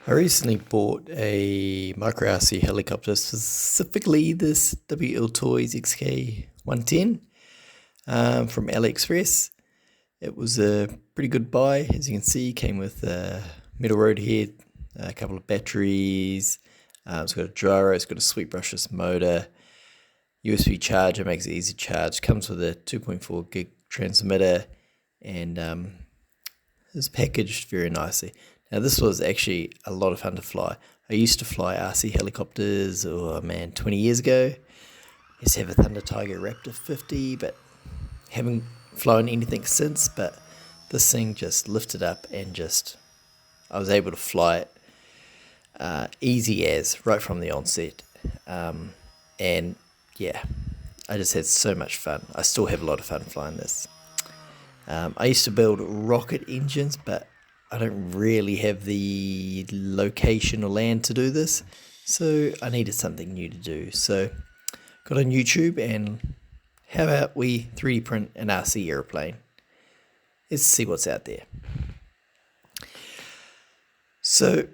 I recently bought a micro RC helicopter, specifically this WL Toys XK110 from AliExpress. It was a pretty good buy, as you can see. Came with a metal road head, a couple of batteries. It's got a gyro, it's got a sweet brushless motor, USB charger, makes it easy to charge. Comes with a 2.4 gig transmitter, and it's packaged very nicely. Now this was actually a lot of fun to fly. I used to fly RC helicopters, 20 years ago. I used to have a Thunder Tiger Raptor 50, but haven't flown anything since. But this thing just lifted up and I was able to fly it easy as right from the onset. And yeah, I just had so much fun. I still have a lot of fun flying this. I used to build rocket engines, but I don't really have the location or land to do this, so I needed something new to do. So got on YouTube, and how about we 3D print an RC airplane? Let's see what's out there. So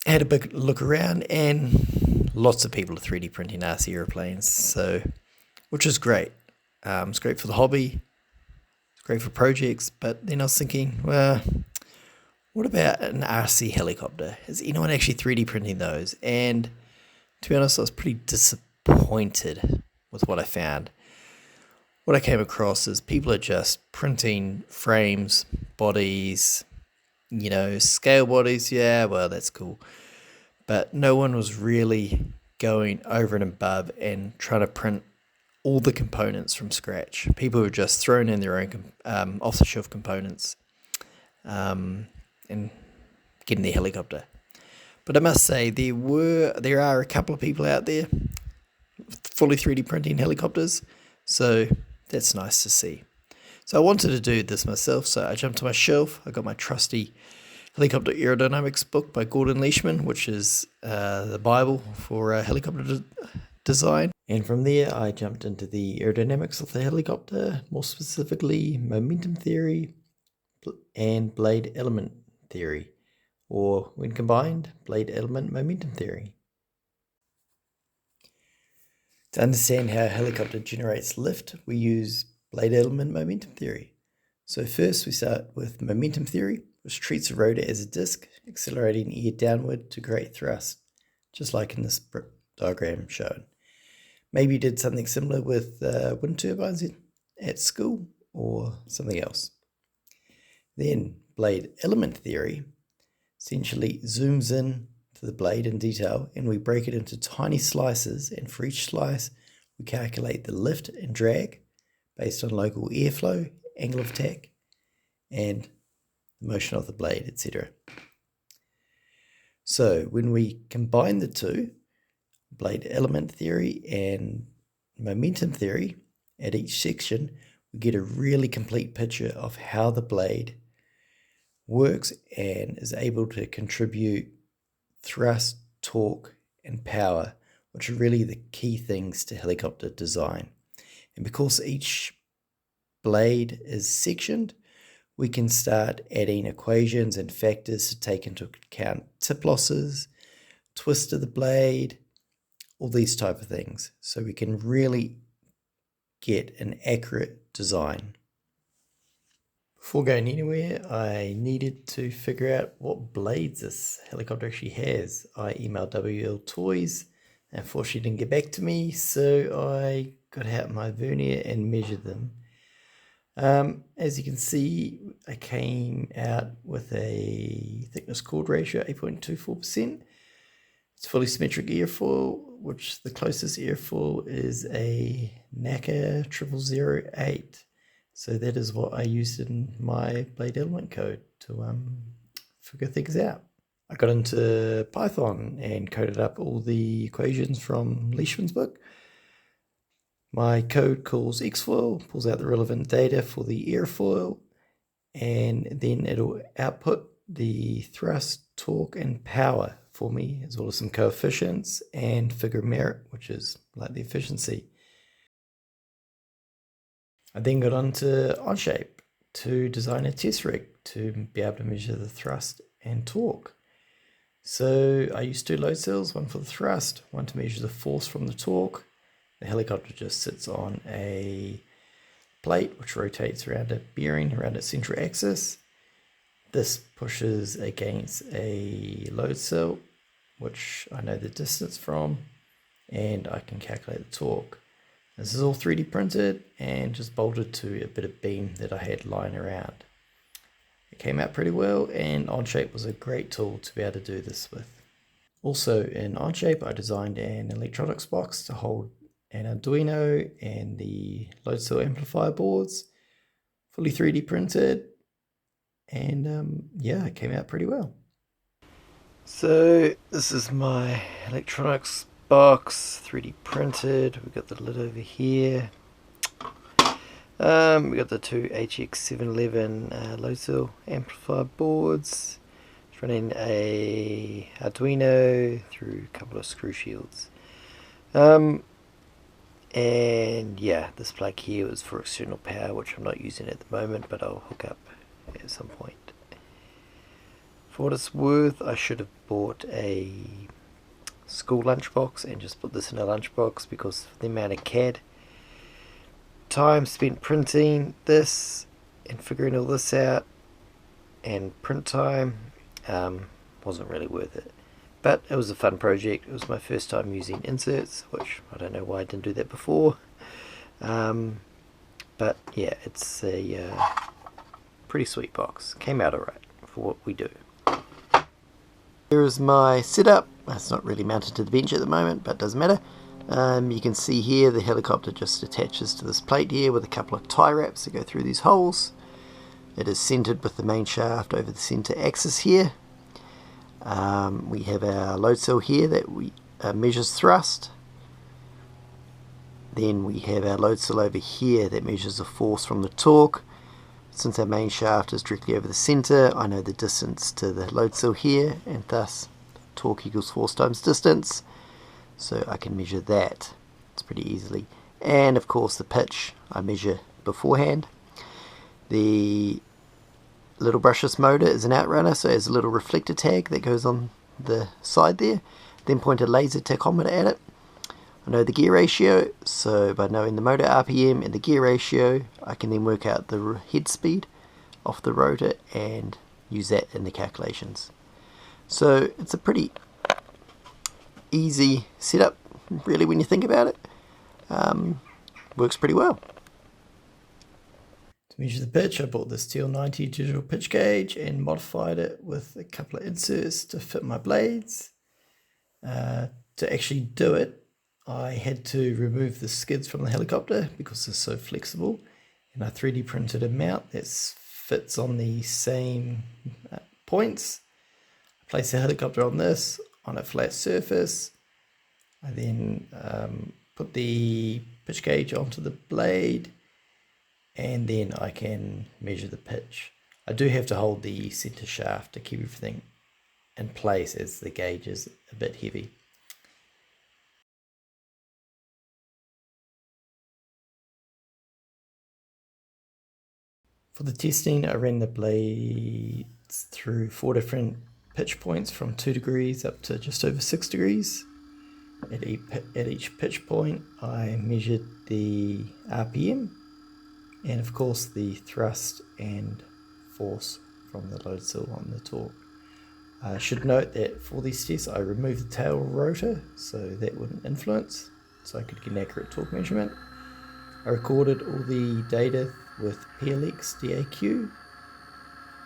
I had a big look around, and lots of people are 3D printing RC airplanes, so which is great. It's great for the hobby, it's great for projects, but then I was thinking, well, what about an RC helicopter? Is anyone actually 3D printing those? And to be honest, I was pretty disappointed with what I found. What I came across is people are just printing frames, bodies, scale bodies. Yeah, well, that's cool. But no one was really going over and above and trying to print all the components from scratch. People were just throwing in their own off-the-shelf components. And getting the helicopter. But I must say there are a couple of people out there fully 3D printing helicopters, so that's nice to see. So I wanted to do this myself, so I jumped to my shelf. I got my trusty Helicopter Aerodynamics book by Gordon Leishman, which is the Bible for helicopter design. And from there I jumped into the aerodynamics of the helicopter, more specifically momentum theory and blade element theory, or when combined, blade element momentum theory. To understand how a helicopter generates lift, we use blade element momentum theory. So first we start with momentum theory, which treats a rotor as a disc, accelerating air downward to create thrust, just like in this diagram shown. Maybe you did something similar with wind turbines at school, or something else. Then blade element theory essentially zooms in to the blade in detail, and we break it into tiny slices, and for each slice we calculate the lift and drag based on local airflow, angle of attack, and the motion of the blade, etc. So when we combine the two, blade element theory and momentum theory, at each section we get a really complete picture of how the blade works and is able to contribute thrust, torque, and power, which are really the key things to helicopter design. And because each blade is sectioned, we can start adding equations and factors to take into account tip losses, twist of the blade, all these type of things, so we can really get an accurate design. Before going anywhere, I needed to figure out what blades this helicopter actually has. I emailed WL Toys, and unfortunately didn't get back to me, so I got out my vernier and measured them. As you can see, I came out with a thickness chord ratio 8.24%. It's fully symmetric airfoil, which the closest airfoil is a NACA 0008. So that is what I used in my blade element code to figure things out. I got into Python and coded up all the equations from Leishman's book. My code calls xfoil, pulls out the relevant data for the airfoil, and then it'll output the thrust, torque, and power for me, as well as some coefficients and figure of merit, which is like the efficiency. I then got on to Onshape to design a test rig to be able to measure the thrust and torque. So I used two load cells, one for the thrust, one to measure the force from the torque. The helicopter just sits on a plate which rotates around a bearing around its central axis. This pushes against a load cell, which I know the distance from, and I can calculate the torque. This is all 3D printed and just bolted to a bit of beam that I had lying around. It came out pretty well, and Onshape was a great tool to be able to do this with. Also in Onshape, I designed an electronics box to hold an Arduino and the load cell amplifier boards, fully 3D printed, and yeah, it came out pretty well. So this is my electronics box, 3D printed. We've got the lid over here. We got the two HX711 load cell amplifier boards. It's running a Arduino through a couple of screw shields. And yeah, this plug here was for external power, which I'm not using at the moment, but I'll hook up at some point. For what it's worth, I should have bought a school lunchbox and just put this in a lunchbox, because the amount of CAD time spent printing this and figuring all this out and print time wasn't really worth it. But it was a fun project. It was my first time using inserts, which I don't know why I didn't do that before. But yeah, it's a pretty sweet box. Came out alright for what we do. Here is my setup. It's not really mounted to the bench at the moment, but it doesn't matter. You can see here the helicopter just attaches to this plate here with a couple of tie wraps that go through these holes. It is centered with the main shaft over the center axis here. We have our load cell here that measures thrust. Then we have our load cell over here that measures the force from the torque. Since our main shaft is directly over the center, I know the distance to the load cell here, and thus torque equals force times distance. So I can measure that. It's pretty easily. And of course the pitch I measure beforehand. The little brushless motor is an outrunner, so it has a little reflector tag that goes on the side there. Then point a laser tachometer at it. I know the gear ratio, so by knowing the motor RPM and the gear ratio, I can then work out the head speed off the rotor and use that in the calculations. So it's a pretty easy setup, really, when you think about it. Works pretty well. To measure the pitch, I bought this TL90 digital pitch gauge and modified it with a couple of inserts to fit my blades. To actually do it, I had to remove the skids from the helicopter because they're so flexible, and I 3D printed a mount that fits on the same points. I place the helicopter on this, on a flat surface. I then put the pitch gauge onto the blade, and then I can measure the pitch. I do have to hold the center shaft to keep everything in place, as the gauge is a bit heavy. For the testing, I ran the blades through 4 different pitch points from 2 degrees up to just over 6 degrees. At each pitch point, I measured the RPM and of course the thrust and force from the load cell on the torque. I should note that for these tests I removed the tail rotor so that wouldn't influence, so I could get an accurate torque measurement. I recorded all the data with PLX DAQ,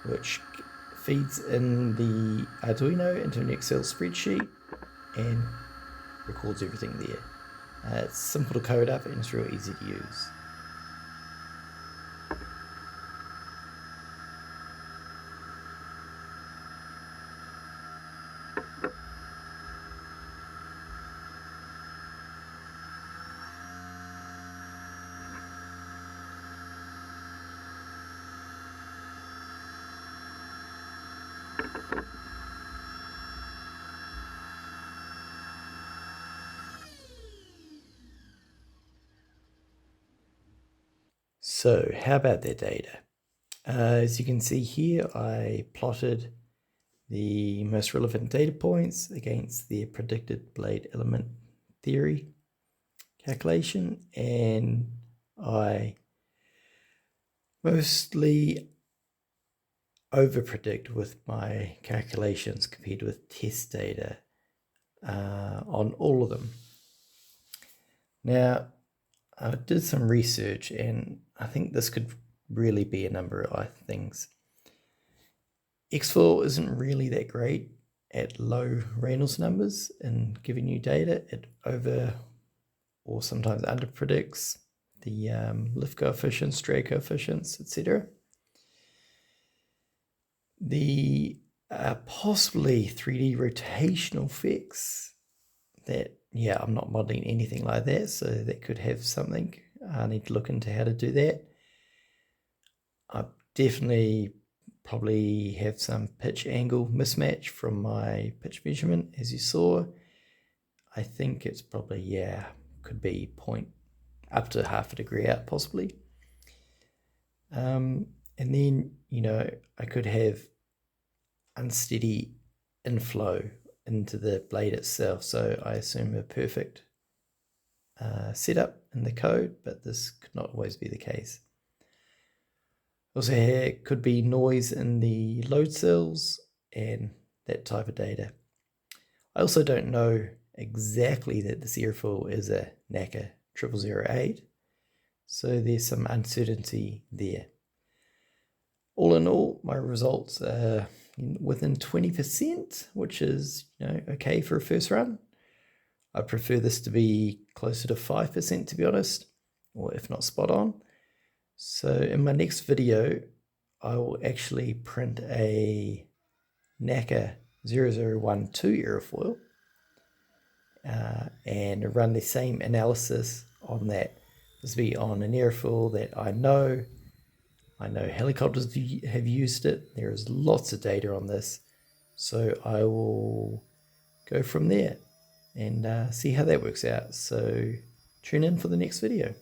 which feeds in the Arduino into an Excel spreadsheet and records everything there. It's simple to code up and it's real easy to use. So how about their data? As you can see here, I plotted the most relevant data points against their predicted blade element theory calculation, and I mostly overpredict with my calculations compared with test data on all of them. Now, I did some research, and I think this could really be a number of things. X4 isn't really that great at low Reynolds numbers and giving you data. It over or sometimes under predicts the lift coefficients, drag coefficients, etc. The possibly 3D rotational effects that, yeah, I'm not modeling anything like that, so that could have something. I need to look into how to do that. I definitely probably have some pitch angle mismatch from my pitch measurement, as you saw. I think it's probably, yeah, could be up to half a degree out possibly. And then, I could have unsteady inflow into the blade itself. So I assume a perfect setup in the code, but this could not always be the case. Also, here could be noise in the load cells and that type of data. I also don't know exactly that this airfoil is a NACA 0008, so there's some uncertainty there. All in all, my results are within 20%, which is okay for a first run. I prefer this to be closer to 5%, to be honest, or if not spot on. So in my next video, I will actually print a NACA 0012 airfoil and run the same analysis on that. This will be on an airfoil that I know helicopters have used it. There is lots of data on this. So I will go from there and see how that works out. So tune in for the next video.